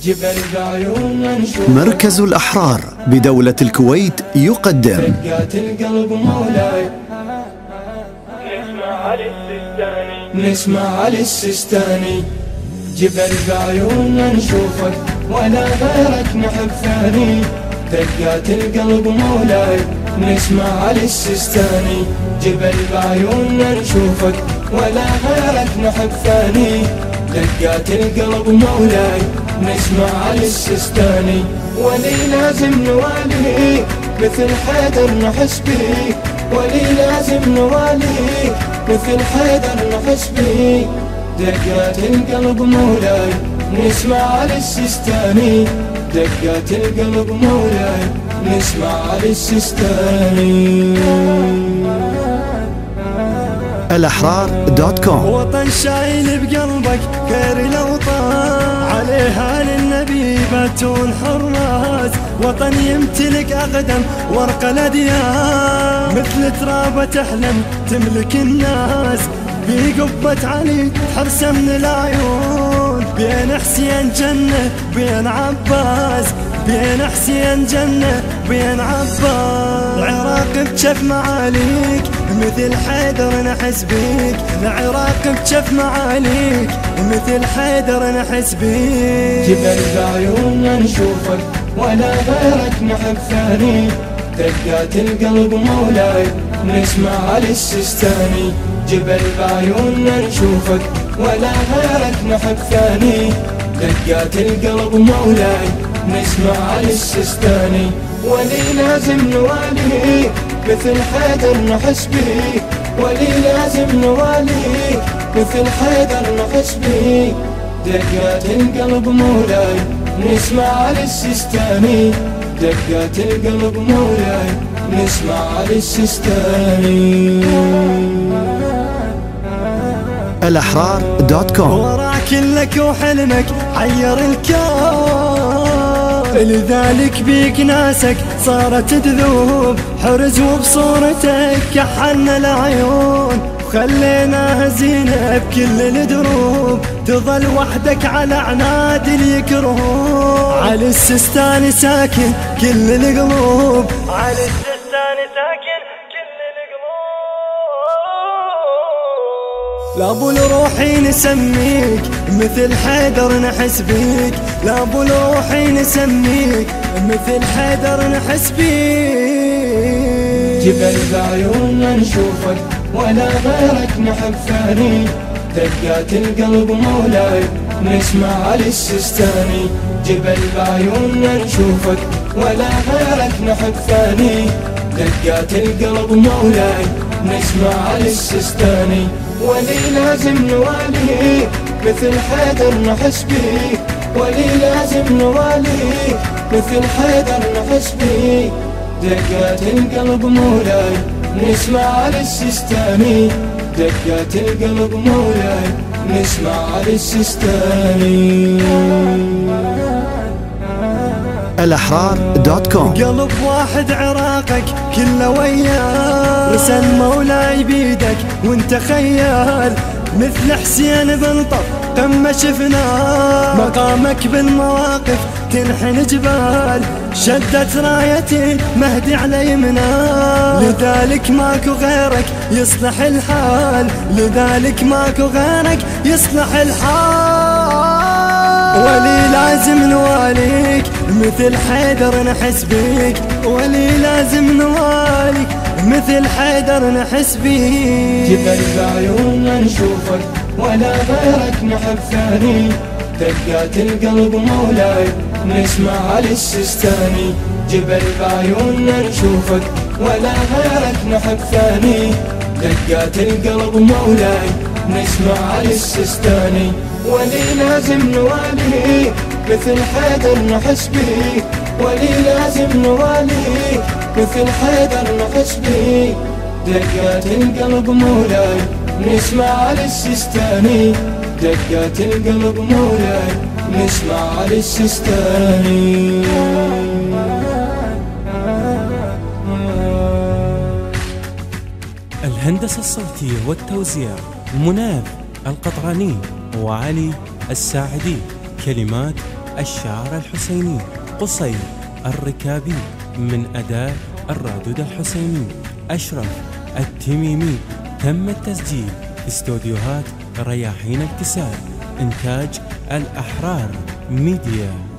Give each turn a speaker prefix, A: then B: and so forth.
A: جبل بعيوننا نشوفك.
B: مركز الأحرار بدولة الكويت يقدم
A: دقات القلب مولاي. نسمع علي السيستاني. جبل بعيوننا نشوفك ولا غيرك نحب ثاني. دقات القلب مولاي. نسمع علي السيستاني. جبل بعيوننا نشوفك ولا غيرك نحب ثاني. دقات القلب مولاي. نسمع علي السيستاني. ولي لازم نواليه مثل حيدر نحس بيه. ولي لازم نواليه مثل حيدر نحس بيه. دقات القلب مولاي. نسمع علي السيستاني. دقات القلب مولاي. نسمع علي السيستاني.
B: الأحرار.com.
C: وطن شايل بقلبك خير الأوطان، عليها للنبي باتون حراس. وطن يمتلك أقدم ورق الأديان، مثل ترابة تحلم تملك الناس. بقبة علي حرسة من العيون، بين حسين جنة بين عباس. بين حسين جنة بين عباس. العراق بجف معاليك مثل حيدر نحس بيك. العراق بجف معاليك مثل حيدر نحس بيك.
A: جبل بعيوننا نشوفك ولا غيرك نحب ثاني. دقات القلب مولاي. نسمع علي السيستاني. جبل بعيوننا نشوفك ولا غيرك نحب ثاني. دقات القلب مولاي. نسمع علي السيستاني. ولي لازم نواليه مثل حيدر نحس بيه. ولي لازم نواليه مثل حيدر نحس بيه. دقات القلب مولاي. نسمع علي السيستاني. دقات القلب مولاي. نسمع علي السيستاني.
B: الأحرار.com.
C: وراك لك وحلمك حير الكون، لذلك بيك ناسك صارت تذوب. حرز وبصورتك كحلنا العيون، وخليناها زينة بكل الدروب. تظل وحدك على عناد اليكروب. علي السيستاني ساكن كل القلوب. علي السيستاني ساكن كل القلوب. لابو الروحي نسميك مثل حيدر نحس بيك. لابو الروحي نسميك مثل حيدر نحس بيك.
A: جبل بعيوننا نشوفك ولا غيرك نحب ثاني. دقات القلب مولاي. نسمع علي السيستاني. جبل بعيوننا نشوفك ولا غيرك نحب ثاني. دقات القلب مولاي. نسمع علي السيستاني. ولي لازم نواليه مثل حيدر نحس بيه. ولي لازم نواليه مثل حيدر نحس بيه. دقات القلب مولاي. نسمع علي السيستاني. دقات القلب مولاي. نسمع علي السيستاني.
B: الأحرار.com.
C: قلب واحد عراقك كله وياه، رسم مولاي بيدك وانت خيال. مثل حسين بن طف قمة شفناه، مقامك بالمواقف تنحن جبال. شدت رايتي مهدي على يمناه، لذلك ماكو غيرك يصلح الحال. لذلك ماكو غيرك يصلح الحال. ولي لازم نواليك مثل حيدر نحس بيك. ولي لازم نواليك مثل حيدر نحس بيك.
A: جبل بعيوننا نشوفك ولا غيرك نحب ثاني. دقات القلب مولاي. نسمع علي السيستاني. جبل بعيوننا نشوفك ولا غيرك نحب ثاني. دقات القلب مولاي. نسمع علي السيستاني. ولي لازم نواليه مثل حيدر نحس بيه. ولي لازم نواليه مثل حيدر نحس بيه. دقات القلب مولاي. نسمع علي السيستاني. دقات القلب مولاي. نسمع علي السيستاني.
D: الهندسة الصوتية والتوزيع مناف القطراني وعلي الساعدي. كلمات الشاعر الحسيني قصي الركابي، من أداء الرادود الحسيني أشرف التميمي. تم التسجيل في استوديوهات رياحين اكتساب. إنتاج الأحرار ميديا.